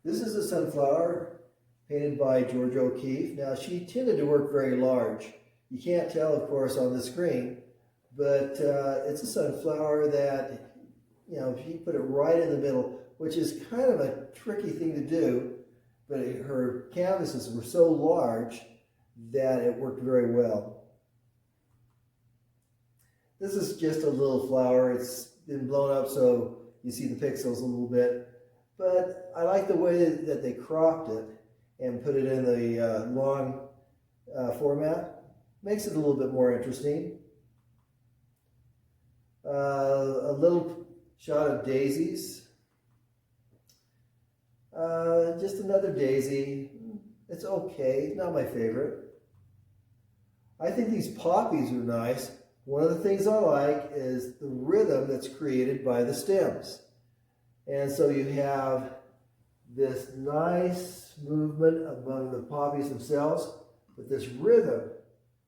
This is a sunflower painted by Georgia O'Keeffe. Now, she tended to work very large. You can't tell, of course, on the screen, but it's a sunflower that, you know, she put it right in the middle, which is kind of a tricky thing to do, but her canvases were so large that it worked very well. This is just a little flower. It's been blown up so you see the pixels a little bit, but I like the way that they cropped it and put it in the long format. Makes it a little bit more interesting. A little shot of daisies. Just another daisy. It's okay, not my favorite. I think these poppies are nice. One of the things I like is the rhythm that's created by the stems. And so you have this nice movement among the poppies themselves, but this rhythm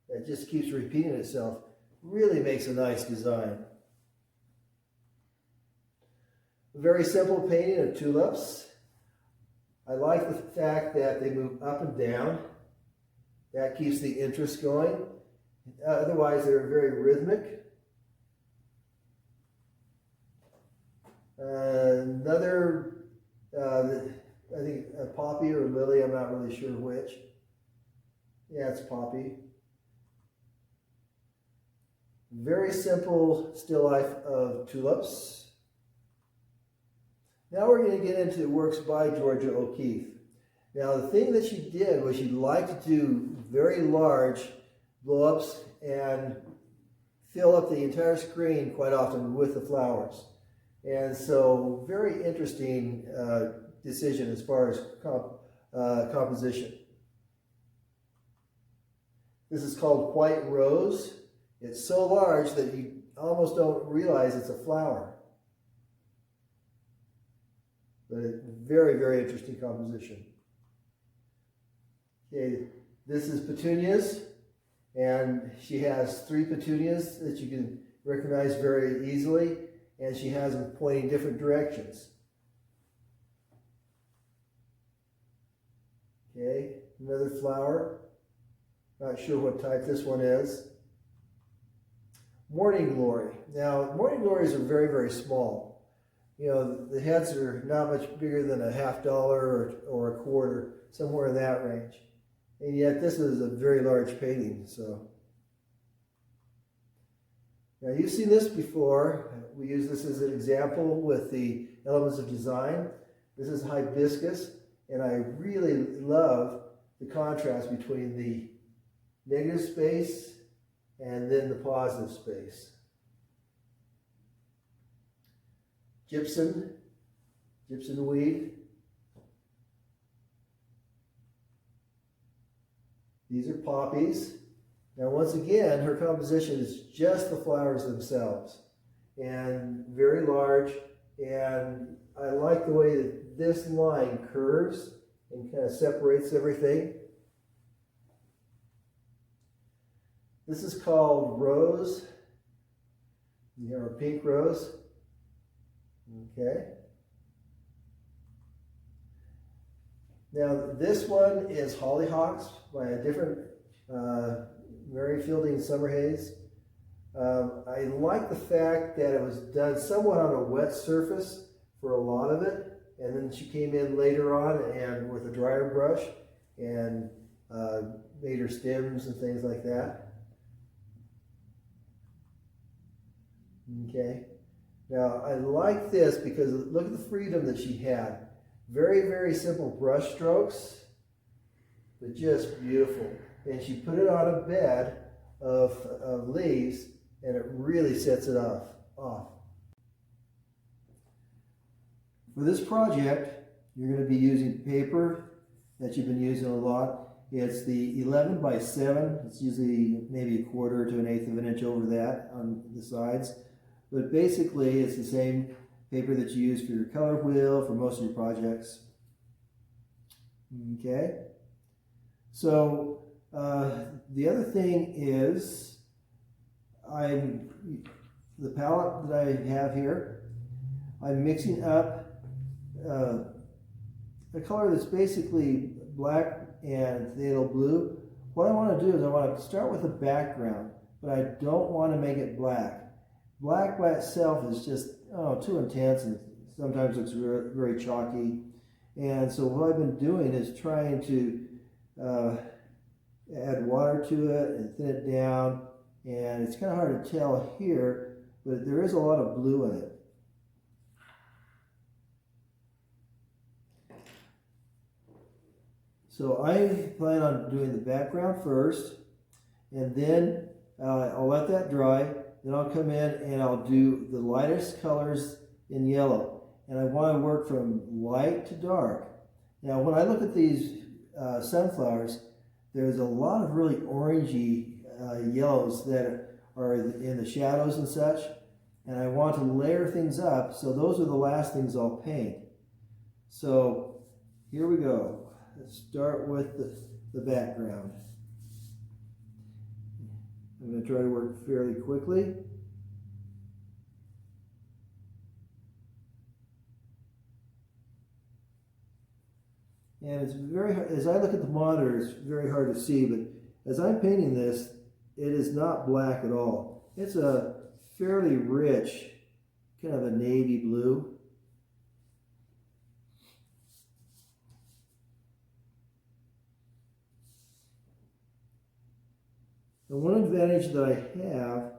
that just keeps repeating itself really makes a nice design. A very simple painting of tulips. I like the fact that they move up and down. That keeps the interest going. Otherwise, they're very rhythmic. Another, I think a poppy or a lily, I'm not really sure which. Yeah, it's poppy. Very simple still life of tulips. Now we're going to get into works by Georgia O'Keeffe. Now the thing that she did was she liked to do very large blow-ups and fill up the entire screen quite often with the flowers. And so very interesting decision as far as composition. This is called White Rose. It's so large that you almost don't realize it's a flower. But a very, very interesting composition. Okay, this is petunias, and she has 3 petunias that you can recognize very easily, and she has them pointing different directions. Okay, another flower. Not sure what type this one is. Morning Glory. Now, Morning Glories are very, very small. You know, the heads are not much bigger than a $50 or a quarter, somewhere in that range. And yet this is a very large painting, so. Now you've seen this before. We use this as an example with the elements of design. This is hibiscus, and I really love the contrast between the negative space and then the positive space. Gypsum weed. These are poppies. Now once again, her composition is just the flowers themselves, and very large, and I like the way that this line curves and kind of separates everything. This is called Rose, or Pink Rose. Okay. Now this one is Hollyhocks by a different Mary Fielding Summerhays. I like the fact that it was done somewhat on a wet surface for a lot of it, and then she came in later on and with a dryer brush and made her stems and things like that. Okay. Now, I like this because look at the freedom that she had. Very, very simple brush strokes, but just beautiful. And she put it on a bed of leaves, and it really sets it off. For this project, you're going to be using paper that you've been using a lot. It's the 11 by 7. It's usually maybe a quarter to an eighth of an inch over that on the sides. But basically, it's the same paper that you use for your color wheel for most of your projects. Okay. So the other thing is, the palette that I have here, I'm mixing up a a color that's basically black and phthalo blue. What I want to do is I want to start with a background, but I don't want to make it black. Black by itself is just too intense and sometimes looks very chalky. And so what I've been doing is trying to add water to it and thin it down. And it's kind of hard to tell here, but there is a lot of blue in it. So I plan on doing the background first, and then I'll let that dry. Then I'll come in and I'll do the lightest colors in yellow. And I want to work from light to dark. Now when I look at these sunflowers, there's a lot of really orangey yellows that are in the shadows and such. And I want to layer things up, so those are the last things I'll paint. So here we go. Let's start with the background. I'm going to try to work fairly quickly. And it's very hard, as I look at the monitor, it's very hard to see, but as I'm painting this, it is not black at all. It's a fairly rich, kind of a navy blue. The one advantage that I have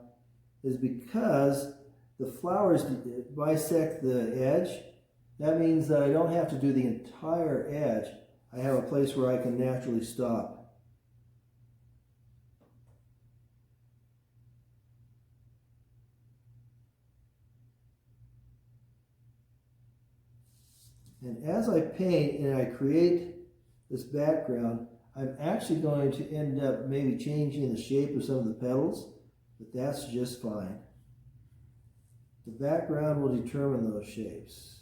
is because the flowers bisect the edge, that means that I don't have to do the entire edge. I have a place where I can naturally stop. And as I paint and I create this background, I'm actually going to end up maybe changing the shape of some of the petals, but that's just fine. The background will determine those shapes.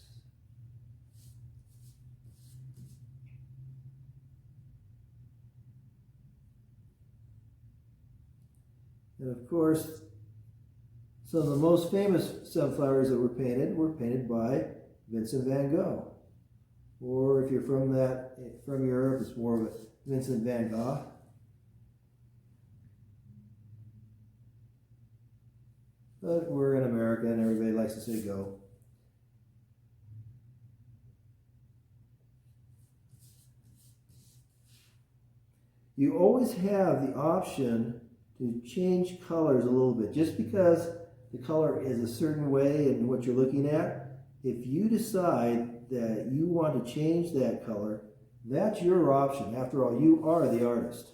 And of course, some of the most famous sunflowers that were painted by Vincent van Gogh. Or if you're from Europe, it's more of a Vincent van Gogh. But we're in America and everybody likes to say go. You always have the option to change colors a little bit. Just because the color is a certain way in what you're looking at, if you decide that you want to change that color, that's your option. After all, you are the artist.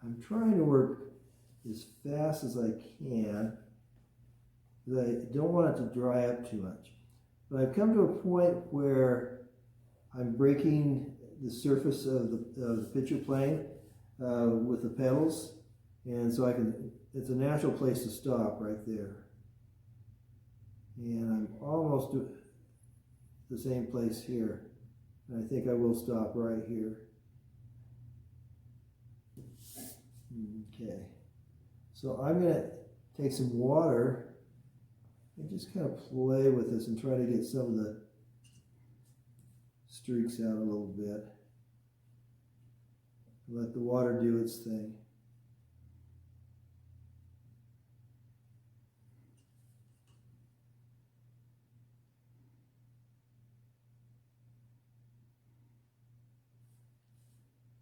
I'm trying to work as fast as I can because I don't want it to dry up too much. But I've come to a point where I'm breaking the surface of the picture plane with the petals, and so it's a natural place to stop right there. And I'm almost at the same place here. And I think I will stop right here. Okay, so I'm going to take some water and just kind of play with this and try to get some of the streaks out a little bit. Let the water do its thing.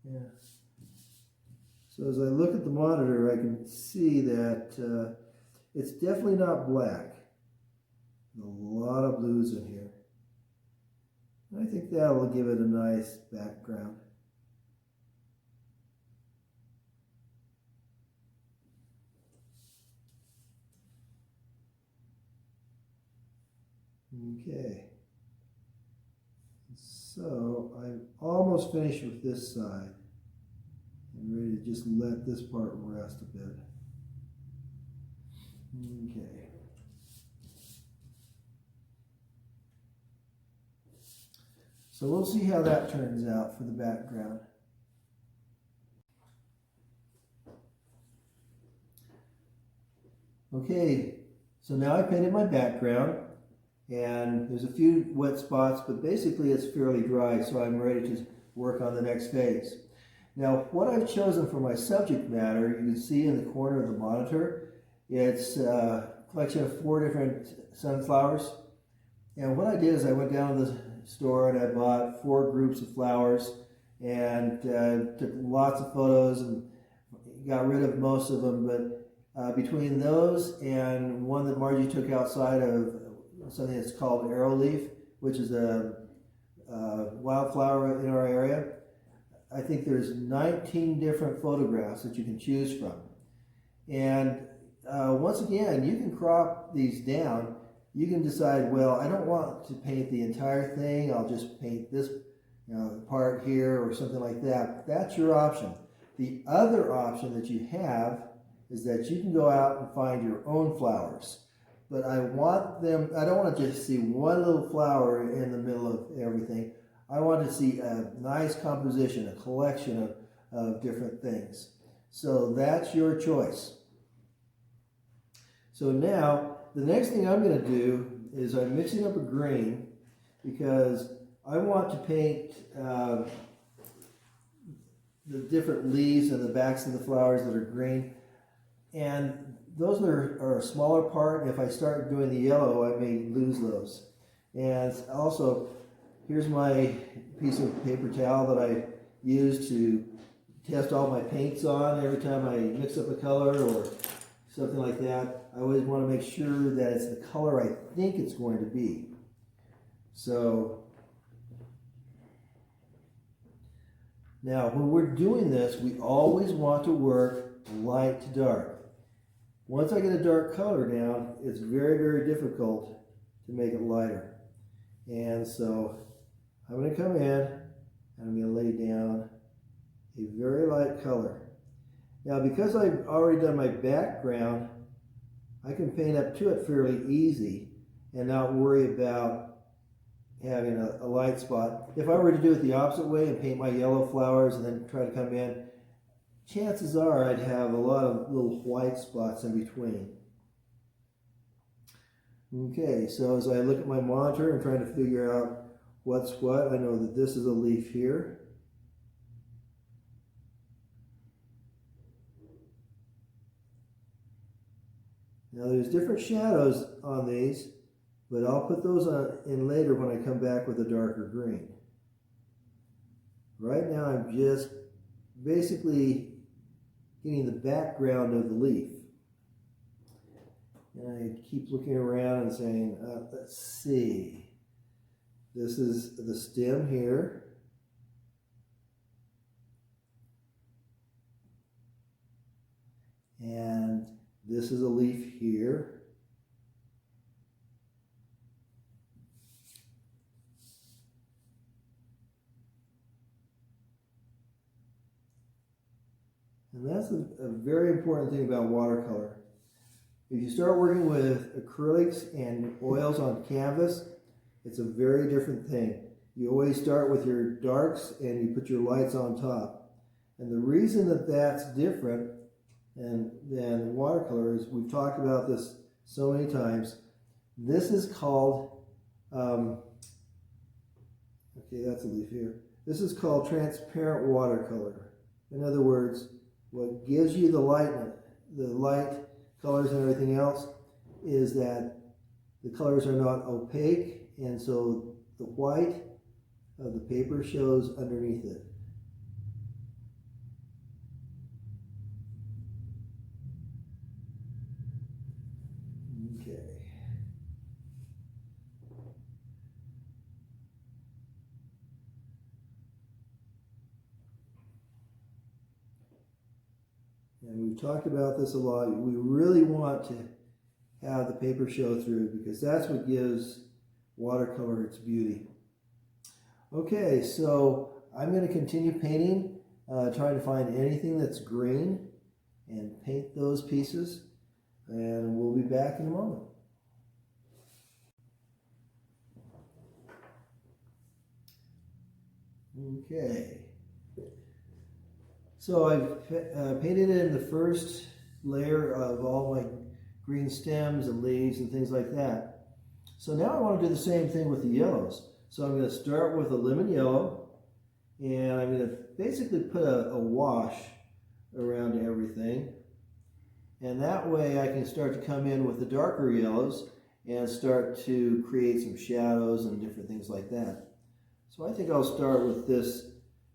Yeah. So as I look at the monitor, I can see that it's definitely not black. A lot of blues in here. And I think that will give it a nice background. Okay. Let's So I'm almost finished with this side. I'm ready to just let this part rest a bit. Okay. So we'll see how that turns out for the background. Okay, so now I painted my background, and there's a few wet spots, but basically it's fairly dry, so I'm ready to work on the next phase. Now, what I've chosen for my subject matter, you can see in the corner of the monitor, it's a collection of 4 different sunflowers. And what I did is I went down to the store and I bought 4 groups of flowers and took lots of photos and got rid of most of them, but between those and one that Margie took outside of something that's called arrowleaf, which is a wildflower in our area, I think there's 19 different photographs that you can choose from. And once again, you can crop these down. You can decide, well, I don't want to paint the entire thing. I'll just paint this part here or something like that. That's your option. The other option that you have is that you can go out and find your own flowers. But I don't want to just see one little flower in the middle of everything. I want to see a nice composition, a collection of different things. So that's your choice. So now, the next thing I'm going to do is I'm mixing up a green because I want to paint the different leaves and the backs of the flowers that are green. And those are a smaller part, and if I start doing the yellow, I may lose those. And also, here's my piece of paper towel that I use to test all my paints on every time I mix up a color or something like that. I always want to make sure that it's the color I think it's going to be. So now when we're doing this, we always want to work light to dark. Once I get a dark color down, it's very, very difficult to make it lighter. And so I'm going to come in and I'm going to lay down a very light color. Now, because I've already done my background, I can paint up to it fairly easy and not worry about having a light spot. If I were to do it the opposite way and paint my yellow flowers and then try to come in, chances are I'd have a lot of little white spots in between. Okay, so as I look at my monitor and trying to figure out what's what, I know that this is a leaf here. Now there's different shadows on these, but I'll put those in later when I come back with a darker green. Right now I'm just basically getting the background of the leaf. And I keep looking around and saying, let's see. This is the stem here. And this is a leaf here. And that's a very important thing about watercolor. If you start working with acrylics and oils on canvas, it's a very different thing. You always start with your darks and you put your lights on top. And the reason that that's different than watercolor is, we've talked about this so many times. This is called, okay, that's a leaf here. This is called transparent watercolor. In other words, what gives you the light colors and everything else is that the colors are not opaque, and so the white of the paper shows underneath it. Okay. And we've talked about this a lot. We really want to have the paper show through because that's what gives watercolor its beauty. Okay, so I'm going to continue painting, trying to find anything that's green and paint those pieces, and we'll be back in a moment. Okay, so I've painted in the first layer of all my green stems and leaves and things like that. So now I want to do the same thing with the yellows. So I'm going to start with a lemon yellow, and I'm going to basically put a wash around everything. And that way I can start to come in with the darker yellows and start to create some shadows and different things like that. So I think I'll start with this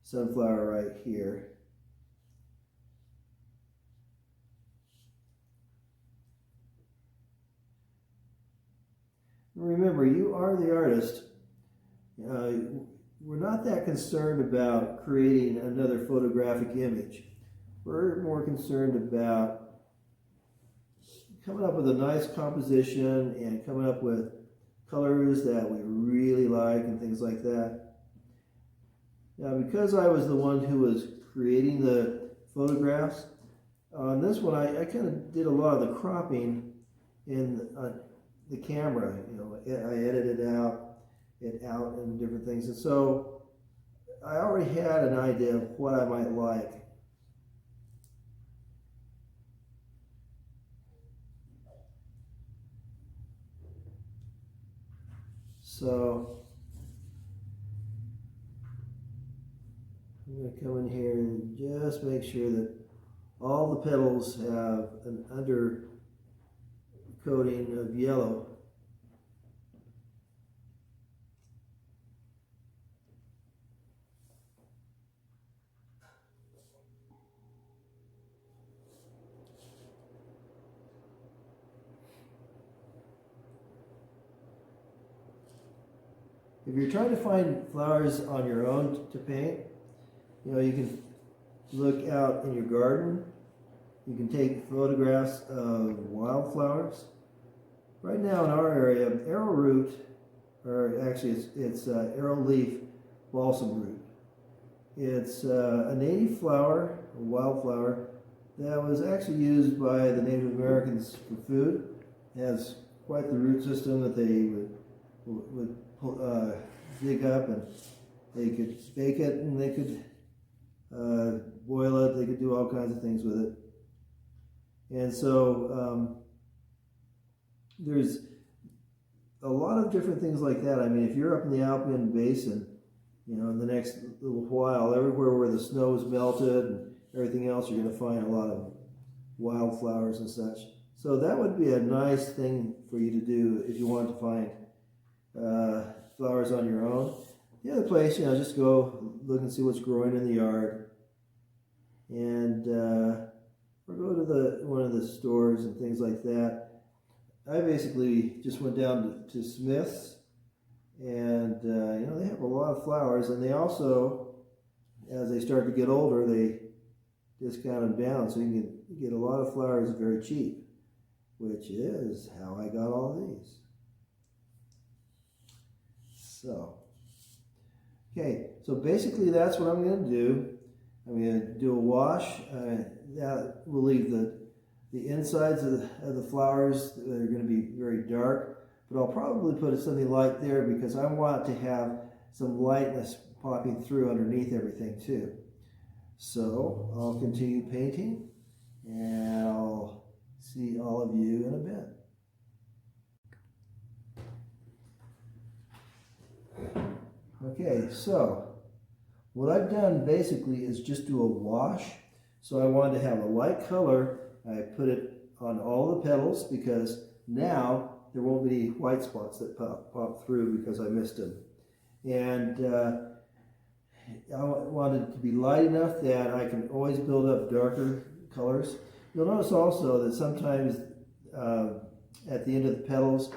sunflower right here. Remember, you are the artist. We're not that concerned about creating another photographic image. We're more concerned about coming up with a nice composition and coming up with colors that we really like and things like that. Now, because I was the one who was creating the photographs, on this one I kind of did a lot of the cropping in the camera. You know, I edited it out and different things, and so I already had an idea of what I might like. So I'm going to come in here and just make sure that all the petals have an under coating of yellow. If you're trying to find flowers on your own to paint, you know, you can look out in your garden. You can take photographs of wildflowers. Right now in our area, arrowroot, or actually it's arrowleaf balsam root. It's a native flower, a wildflower, that was actually used by the Native Americans for food. It has quite the root system that they would dig up, and they could bake it, and they could boil it. They could do all kinds of things with it. And so there's a lot of different things like that. I mean, if you're up in the Alpine Basin, you know, in the next little while, everywhere where the snow is melted and everything else, you're going to find a lot of wildflowers and such. So that would be a nice thing for you to do if you want to find flowers on your own. The other place, you know, just go look and see what's growing in the yard, and or go to one of the stores and things like that. I basically just went down to Smith's, and you know, they have a lot of flowers, and they also, as they start to get older, they discount them down, so you can get a lot of flowers very cheap, which is how I got all these. So, okay, so basically that's what I'm going to do. I'm going to do a wash. That will leave the insides of the flowers that are going to be very dark, but I'll probably put something light there because I want to have some lightness popping through underneath everything too. So I'll continue painting, and I'll see all of you in a bit. Okay, so what I've done basically is just do a wash. So I wanted to have a light color. I put it on all the petals because now there won't be any white spots that pop through because I missed them. And I wanted it to be light enough that I can always build up darker colors. You'll notice also that sometimes at the end of the petals,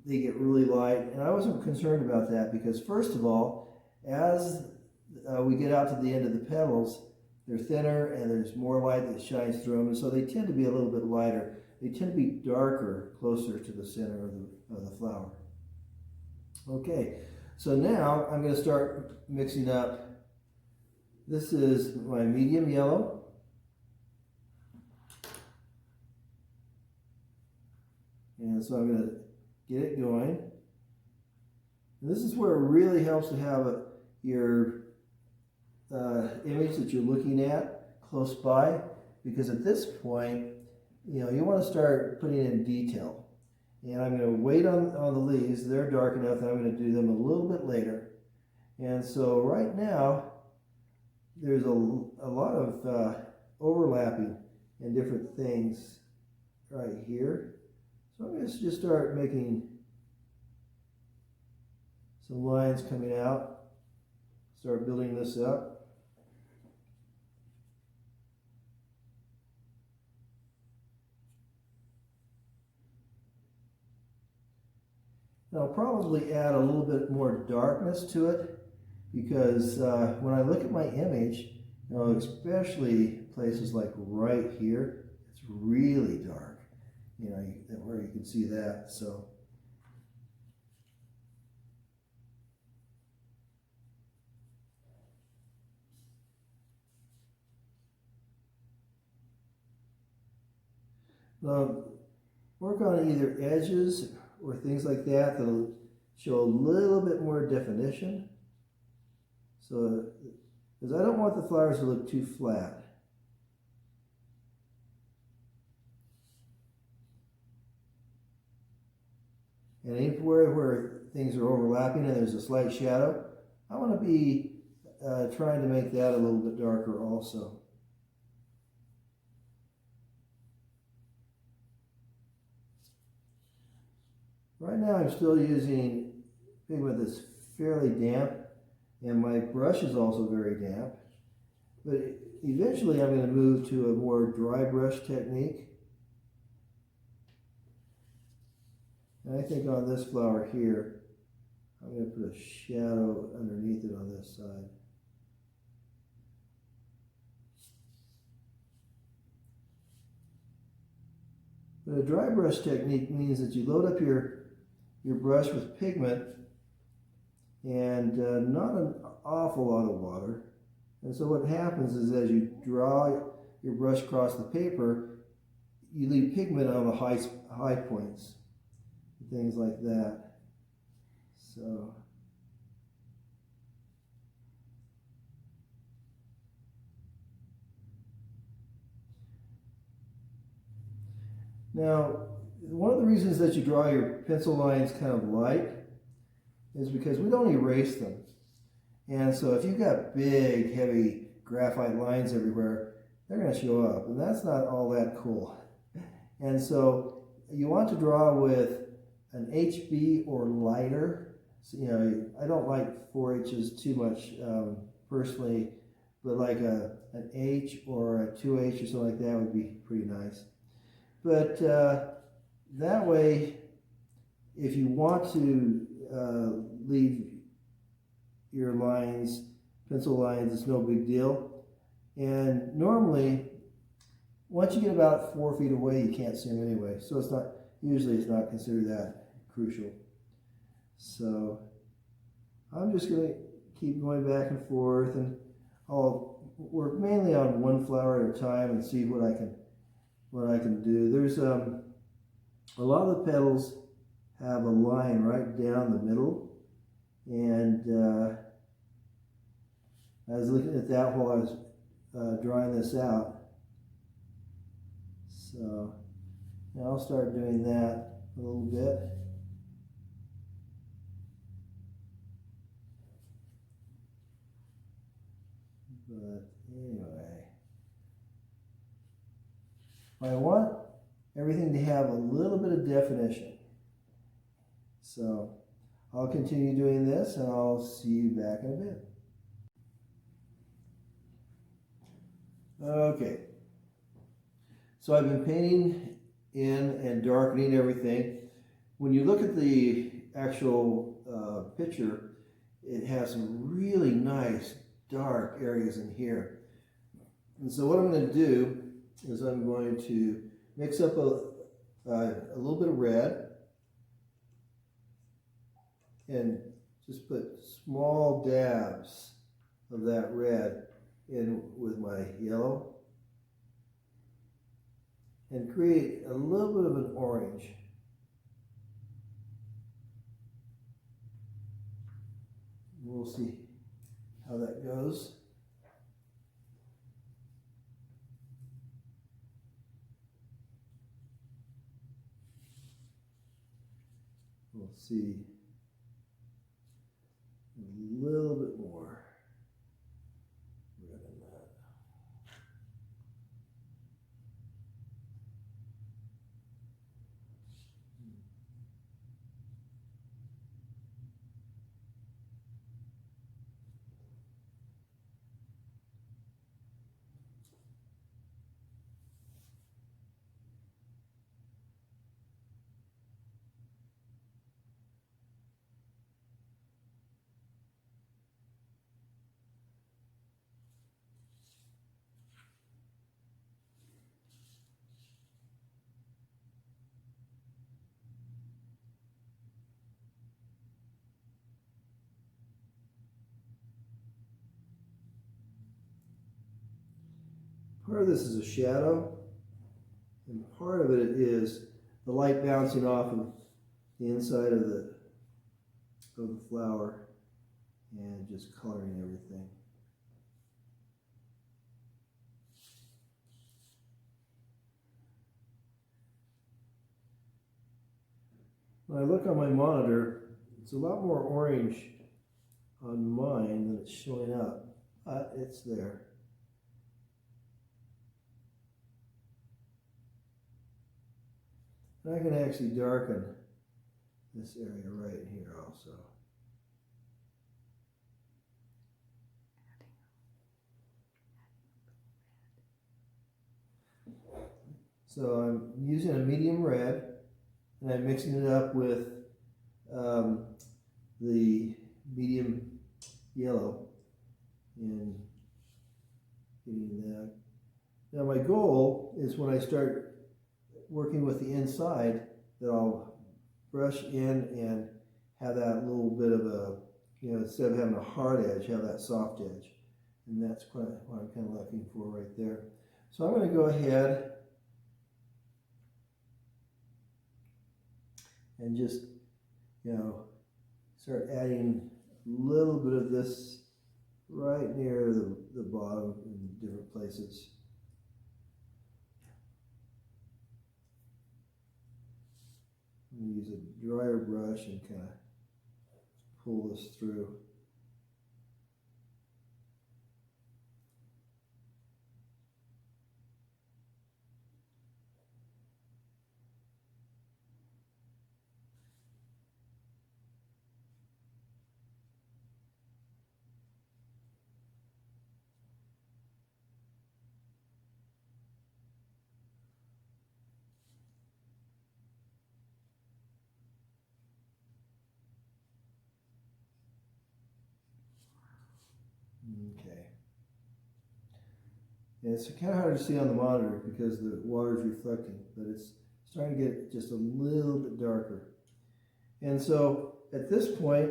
they get really light, and I wasn't concerned about that because, first of all, as we get out to the end of the petals, they're thinner and there's more light that shines through them, and so they tend to be a little bit lighter. They tend to be darker closer to the center of the flower. Okay, So now I'm going to start mixing up. This is my medium yellow. And so I'm going to get it going. And this is where it really helps to have your image that you're looking at close by, because at this point, you know, you want to start putting in detail. And I'm going to wait on the leaves. They're dark enough that I'm going to do them a little bit later. And so right now, there's a lot of overlapping in different things right here. So I'm going to just start making some lines coming out, start building this up. I'll probably add a little bit more darkness to it, because when I look at my image, you know, especially places like right here, it's really dark, you know, where you can see that. So work on either edges or things like that that'll show a little bit more definition. So, because I don't want the flowers to look too flat. And anywhere where things are overlapping and there's a slight shadow, I want to be trying to make that a little bit darker also. Right now I'm still using pigment that's fairly damp, and my brush is also very damp. But eventually I'm going to move to a more dry brush technique. And I think on this flower here, I'm going to put a shadow underneath it on this side. But a dry brush technique means that you load up your brush with pigment and not an awful lot of water. And so what happens is, as you draw your brush across the paper, you leave pigment on the high points, things like that. So now, one of the reasons that you draw your pencil lines kind of light is because we don't erase them. And so if you've got big, heavy graphite lines everywhere, they're going to show up, and that's not all that cool. And so you want to draw with an HB or lighter. So, you know, I don't like 4Hs too much personally, but like an H or a 2H or something like that would be pretty nice. But that way, if you want to leave your lines, pencil lines, it's no big deal. And normally, once you get about 4 feet away, you can't see them anyway. So it's not, usually it's not considered that crucial. So I'm just going to keep going back and forth, and I'll work mainly on one flower at a time and see what I can do. There's a lot of the petals have a line right down the middle, and I was looking at that while I was drawing this out. So now I'll start doing that a little bit. But anyway, I want everything to have a little bit of definition. So I'll continue doing this, and I'll see you back in a bit. Okay, so I've been painting in and darkening everything. When you look at the actual picture, it has some really nice dark areas in here. And so what I'm going to do is I'm going to mix up a little bit of red and just put small dabs of that red in with my yellow and create a little bit of an orange. We'll see how that goes. We'll see a little bit more red in that. Part of this is a shadow, and part of it is the light bouncing off of the inside of the flower and just coloring everything. When I look on my monitor, it's a lot more orange on mine than it's showing up, but it's there. And I can actually darken this area right here also. So I'm using a medium red, and I'm mixing it up with the medium yellow and getting that. Now my goal is when I start working with the inside that I'll brush in and have that little bit of a, instead of having a hard edge, have that soft edge. And that's what I'm kind of looking for right there. So I'm going to go ahead and just, start adding a little bit of this right near the bottom in different places. I'm going to use a drier brush and kind of pull this through. Okay. And it's kind of hard to see on the monitor because the water is reflecting, but it's starting to get just a little bit darker. And so at this point,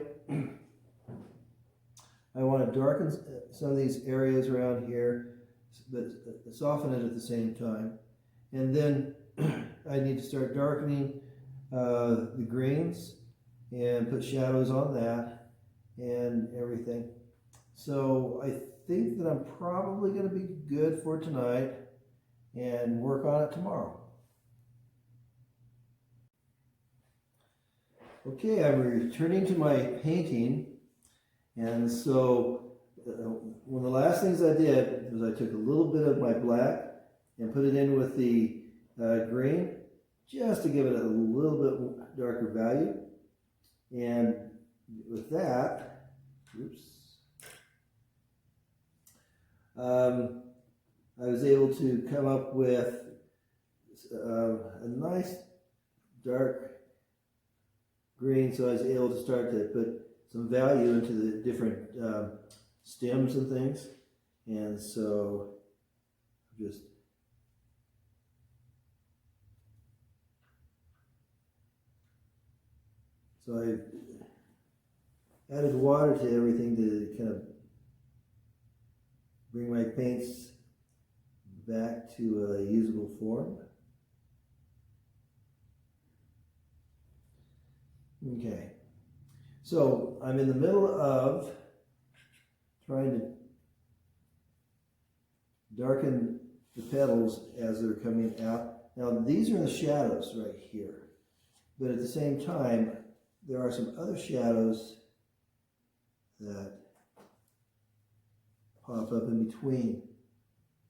I want to darken some of these areas around here, but soften it at the same time. And then I need to start darkening the greens and put shadows on that and everything. So I think that I'm probably going to be good for tonight and work on it tomorrow. Okay, I'm returning to my painting, and so one of the last things I did was I took a little bit of my black and put it in with the green just to give it a little bit darker value. And with that, I was able to come up with a nice dark green, so I was able to start to put some value into the different stems and things. And so just added water to everything to kind of bring my paints back to a usable form. Okay, so I'm in the middle of trying to darken the petals as they're coming out. Now these are the shadows right here, but at the same time there are some other shadows that pop up in between,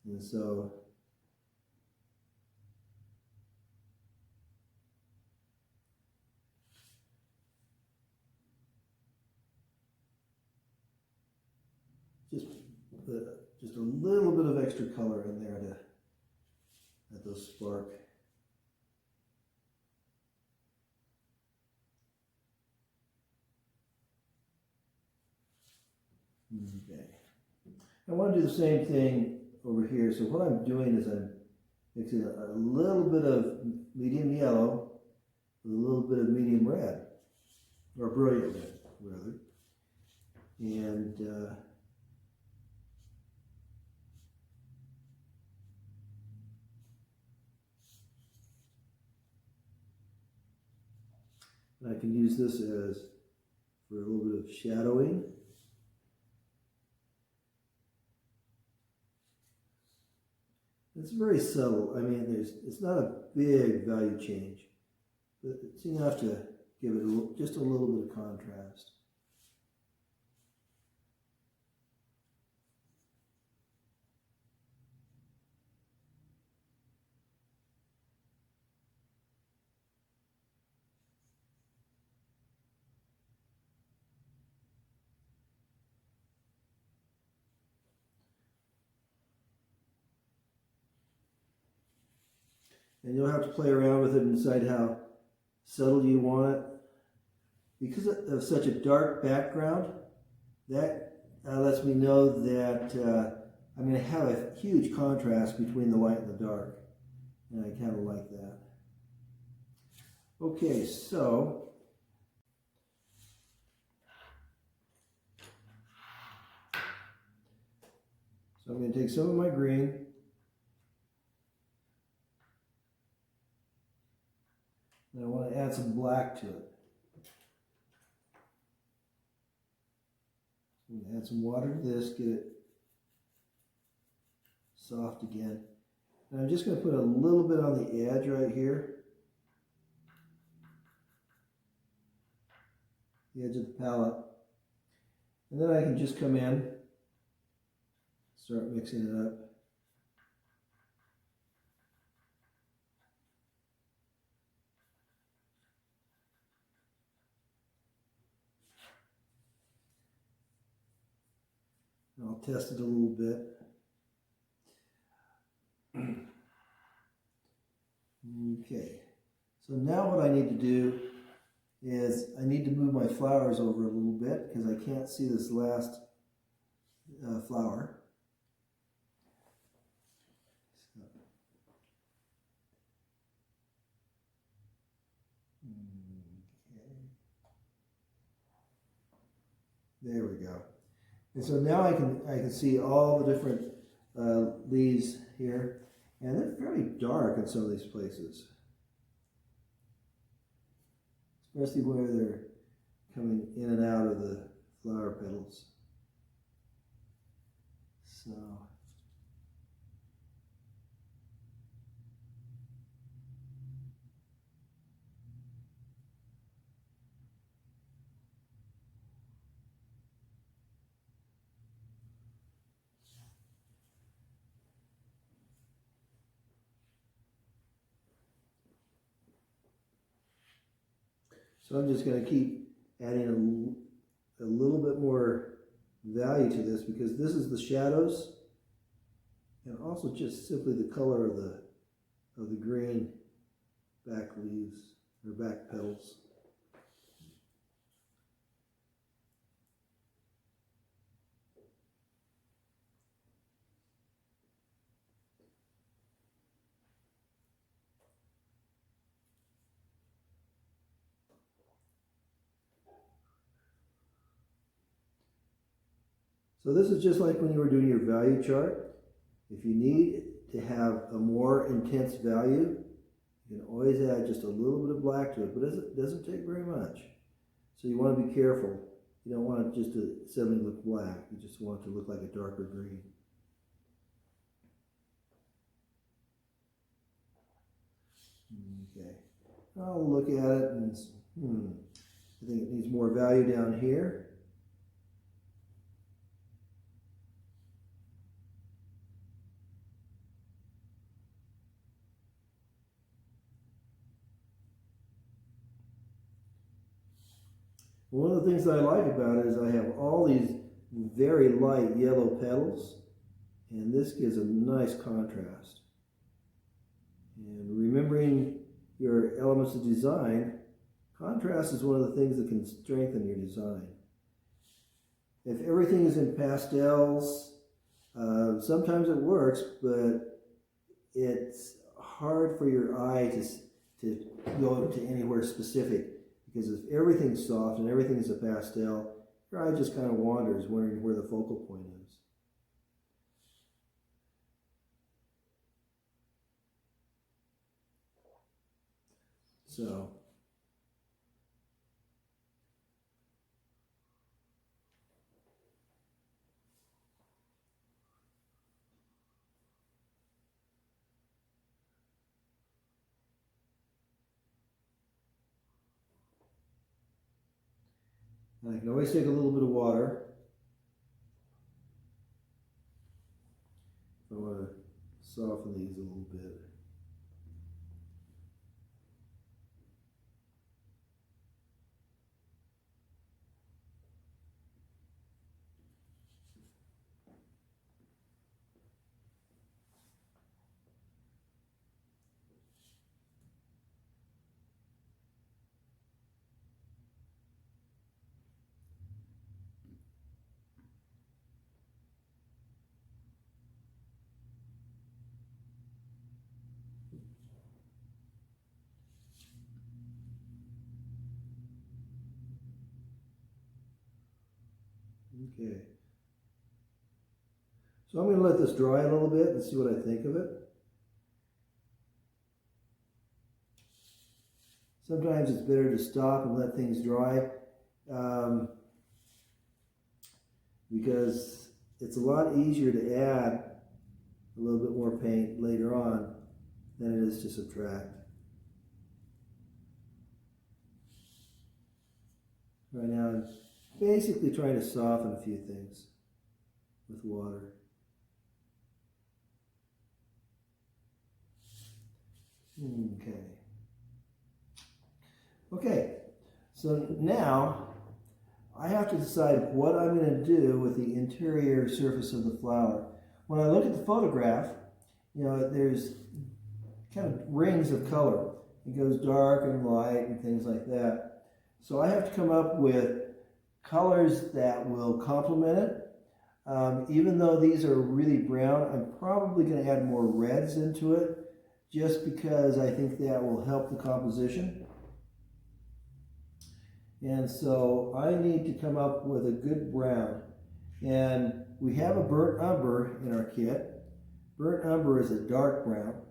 and so just put just a little bit of extra color in there to let those spark. Okay. I want to do the same thing over here. So what I'm doing is I'm mixing a little bit of medium yellow with a little bit of medium red, or brilliant red, rather. And I can use this as for a little bit of shadowing. It's very subtle. I mean, it's not a big value change, but it's enough to give it just a little bit of contrast. And you'll have to play around with it and decide how subtle you want it. Because of such a dark background, that lets me know that I'm going to have a huge contrast between the light and the dark. And I kind of like that. Okay, so I'm going to take some of my green, and I want to add some black to it. I'm going to add some water to this, get it soft again. And I'm just going to put a little bit on the edge right here, the edge of the palette. And then I can just come in, start mixing it up. And I'll test it a little bit. Okay, so now what I need to do is I need to move my flowers over a little bit because I can't see this last flower. So, okay. There we go. And so now I can see all the different leaves here, and they're very dark in some of these places, especially where they're coming in and out of the flower petals. So I'm just going to keep adding a little bit more value to this, because this is the shadows and also just simply the color of the green back leaves or back petals. So this is just like when you were doing your value chart. If you need to have a more intense value, you can always add just a little bit of black to it, but it doesn't take very much. So you want to be careful. You don't want it just to suddenly look black. You just want it to look like a darker green. Okay. I'll look at it and I think it needs more value down here. One of the things that I like about it is I have all these very light yellow petals, and this gives a nice contrast. And remembering your elements of design, contrast is one of the things that can strengthen your design. If everything is in pastels, sometimes it works, but it's hard for your eye to go to anywhere specific. Because if everything's soft and everything's a pastel, your eye just kind of wanders, wondering where the focal point is. So, I can always take a little bit of water if I want to soften these a little bit. Okay. So I'm going to let this dry a little bit and see what I think of it. Sometimes it's better to stop and let things dry because it's a lot easier to add a little bit more paint later on than it is to subtract. Right now I'm basically trying to soften a few things with water. Okay, so now I have to decide what I'm going to do with the interior surface of the flower. When I look at the photograph, there's kind of rings of color. It goes dark and light and things like that. So I have to come up with colors that will complement it. Even though these are really brown, I'm probably going to add more reds into it just because I think that will help the composition. And so I need to come up with a good brown. And we have a burnt umber in our kit. Burnt umber is a dark brown.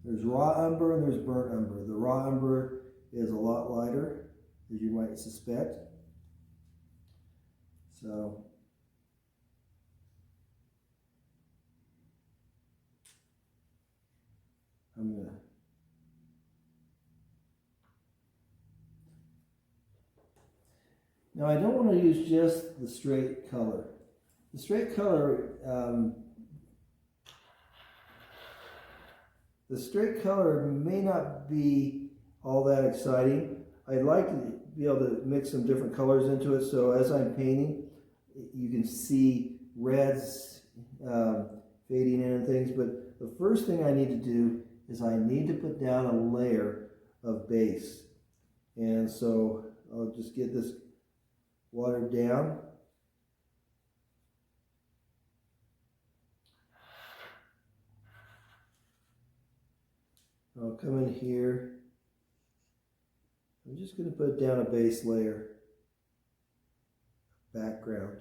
There's raw umber and there's burnt umber. The raw umber is a lot lighter, as you might suspect. So I'm going to now I don't want to use just the straight color. The straight color may not be all that exciting. I'd like to be able to mix some different colors into it, so as I'm painting, you can see reds fading in and things, but the first thing I need to do is I need to put down a layer of base. And so I'll just get this watered down. I'll come in here. I'm just going to put down a base layer, background.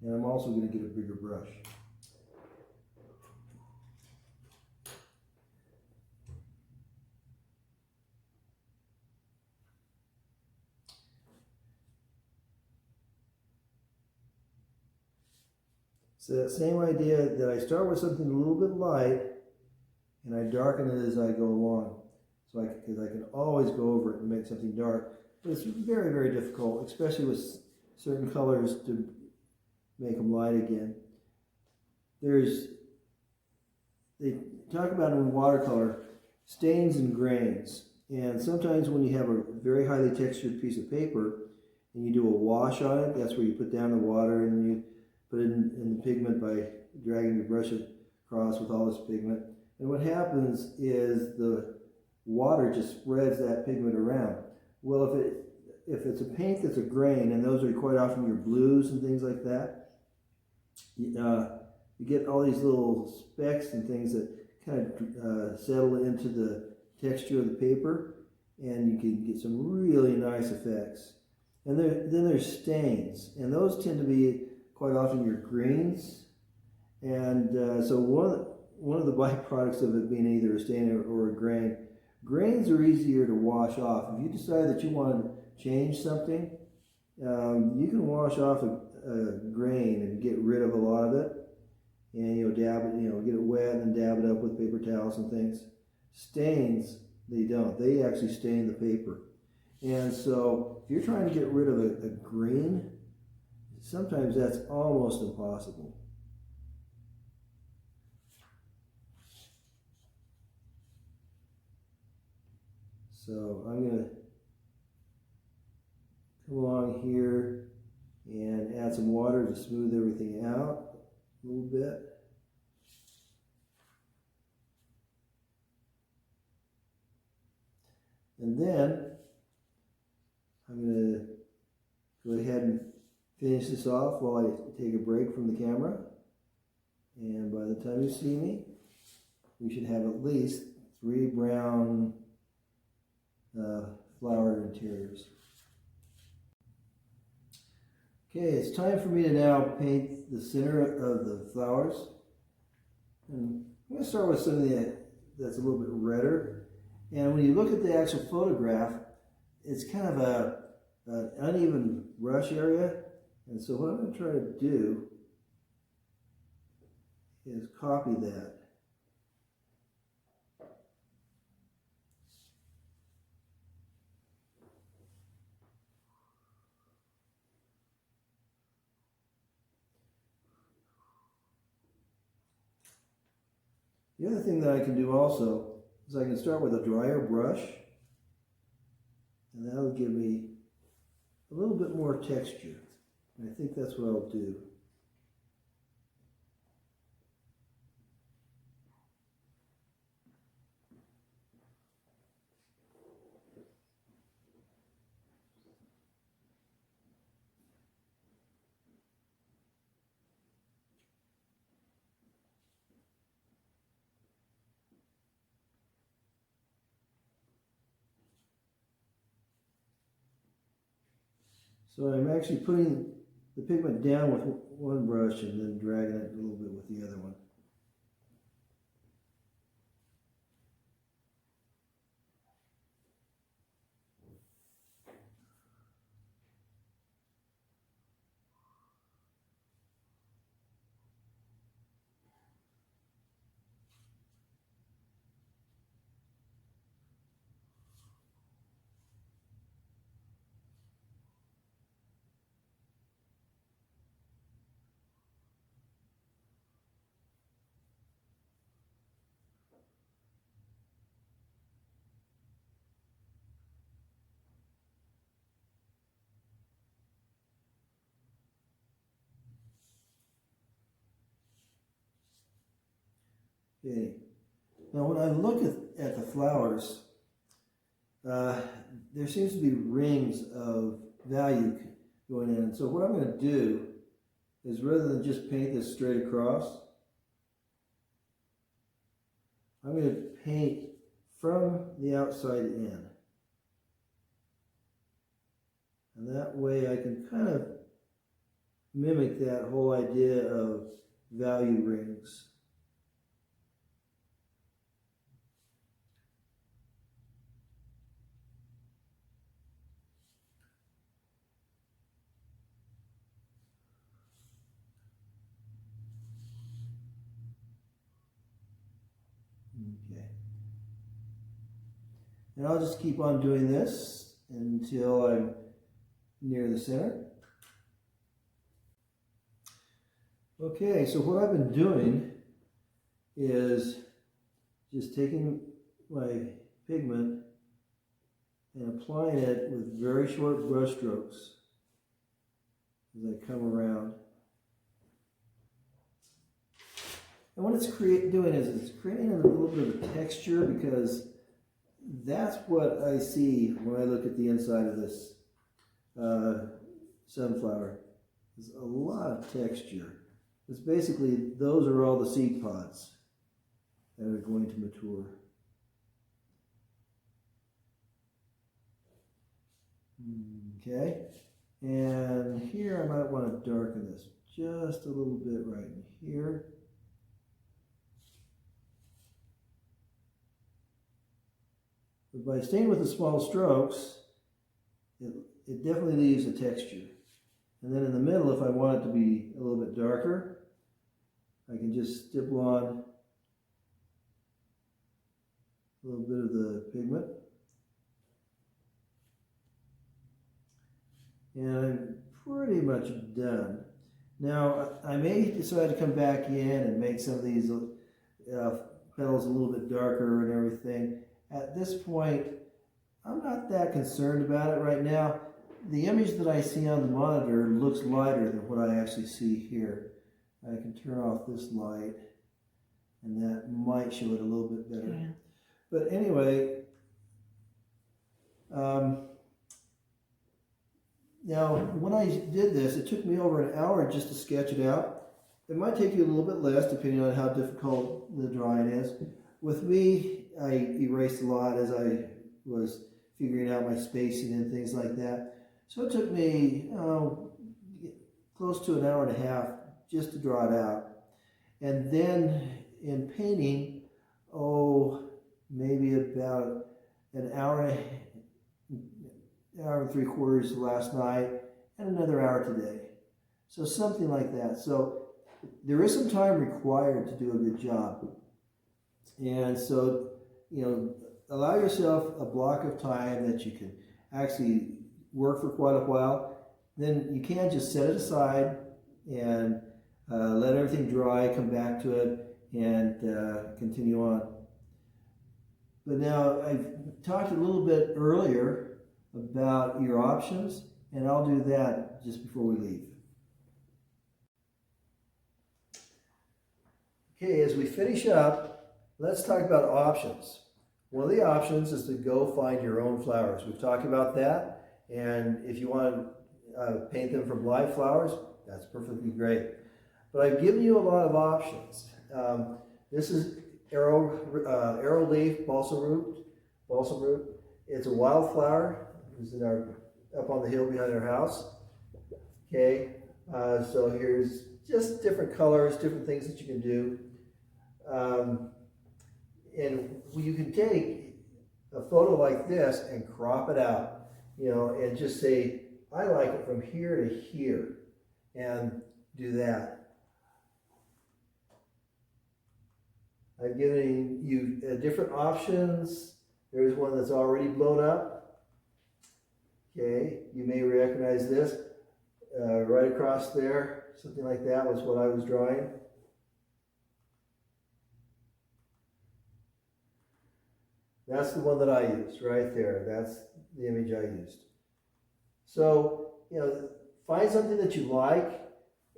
And I'm also going to get a bigger brush. So that same idea that I start with something a little bit light and I darken it as I go along. So because I can always go over it and make something dark. But it's very, very difficult, especially with certain colors, to make them light again. They talk about in watercolor, stains and grains. And sometimes when you have a very highly textured piece of paper and you do a wash on it, that's where you put down the water and you put it in the pigment by dragging your brush across with all this pigment. And what happens is the water just spreads that pigment around. Well, if it's a paint that's a grain, and those are quite often your blues and things like that, you get all these little specks and things that kind of settle into the texture of the paper, and you can get some really nice effects. And then there's stains, and those tend to be quite often your greens. And so one of the byproducts of it being either a stain or a grain, grains are easier to wash off. If you decide that you want to change something, you can wash off a grain and get rid of a lot of it, and dab it, get it wet and dab it up with paper towels and things. Stains, they don't. They actually stain the paper. And so if you're trying to get rid of a green, sometimes that's almost impossible. So I'm going to come along here and add some water to smooth everything out a little bit. And then I'm going to go ahead and finish this off while I take a break from the camera. And by the time you see me, we should have at least 3 brown flower interiors. Okay, it's time for me to now paint the center of the flowers. And I'm going to start with something that's a little bit redder. And when you look at the actual photograph, it's kind of an uneven brush area. And so what I'm going to try to do is copy that. The other thing that I can do also is I can start with a drier brush, and that'll give me a little bit more texture. And I think that's what I'll do. So I'm actually putting the pigment down with one brush and then dragging it a little bit with the other one. Okay. Now when I look at the flowers, there seems to be rings of value going in. So what I'm going to do is, rather than just paint this straight across, I'm going to paint from the outside in. And that way I can kind of mimic that whole idea of value rings. Okay. And I'll just keep on doing this until I'm near the center. Okay, so what I've been doing is just taking my pigment and applying it with very short brush strokes as I come around. And what it's doing is it's creating a little bit of texture, because that's what I see when I look at the inside of this sunflower. There's a lot of texture. It's basically, those are all the seed pods that are going to mature. Okay, and here I might want to darken this just a little bit right in here. But by staying with the small strokes, it definitely leaves a texture. And then in the middle, if I want it to be a little bit darker, I can just stipple on a little bit of the pigment. And I'm pretty much done. Now, I may decide to come back in and make some of these petals a little bit darker and everything. At this point, I'm not that concerned about it right now. The image that I see on the monitor looks lighter than what I actually see here. I can turn off this light, and that might show it a little bit better. Yeah. But anyway, now when I did this, it took me over an hour just to sketch it out. It might take you a little bit less depending on how difficult the drawing is. With me, I erased a lot as I was figuring out my spacing and things like that. So it took me close to an hour and a half just to draw it out. And then in painting, maybe about an hour and 3/4 last night, and another hour today. So something like that. So there is some time required to do a good job. And so, allow yourself a block of time that you can actually work for quite a while. Then you can just set it aside and let everything dry, come back to it, and continue on. But now, I've talked a little bit earlier about your options, and I'll do that just before we leave. Okay, as we finish up, let's talk about options. One of the options is to go find your own flowers. We've talked about that, and if you want to paint them from live flowers, that's perfectly great. But I've given you a lot of options. This is arrow leaf balsam root. It's a wildflower. It's up on the hill behind our house. Okay, so here's just different colors, different things that you can do. And you can take a photo like this and crop it out, and just say, I like it from here to here, and do that. I've given you different options. There's one that's already blown up. Okay, you may recognize this. Right across there, something like that was what I was drawing. That's the one that I used right there. That's the image I used. So, find something that you like.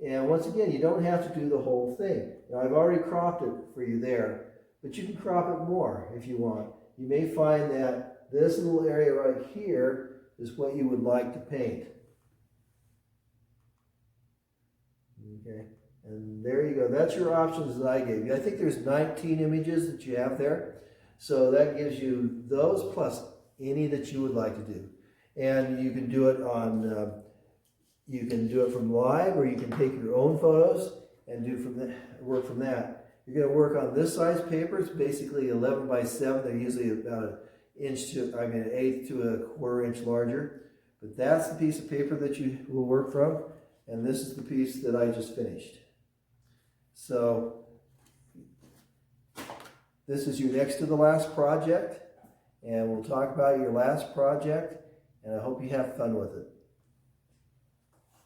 And once again, you don't have to do the whole thing. Now, I've already cropped it for you there, but you can crop it more if you want. You may find that this little area right here is what you would like to paint. Okay, and there you go. That's your options that I gave you. I think there's 19 images that you have there. So that gives you those plus any that you would like to do. And you can do it on You can do it from live, or you can take your own photos and work from that. You're going to work on this size paper. It's basically 11 by 7. They're usually about an eighth to a quarter inch larger. But that's the piece of paper that you will work from, and this is the piece that I just finished. So this is your next to the last project, and we'll talk about your last project, and I hope you have fun with it.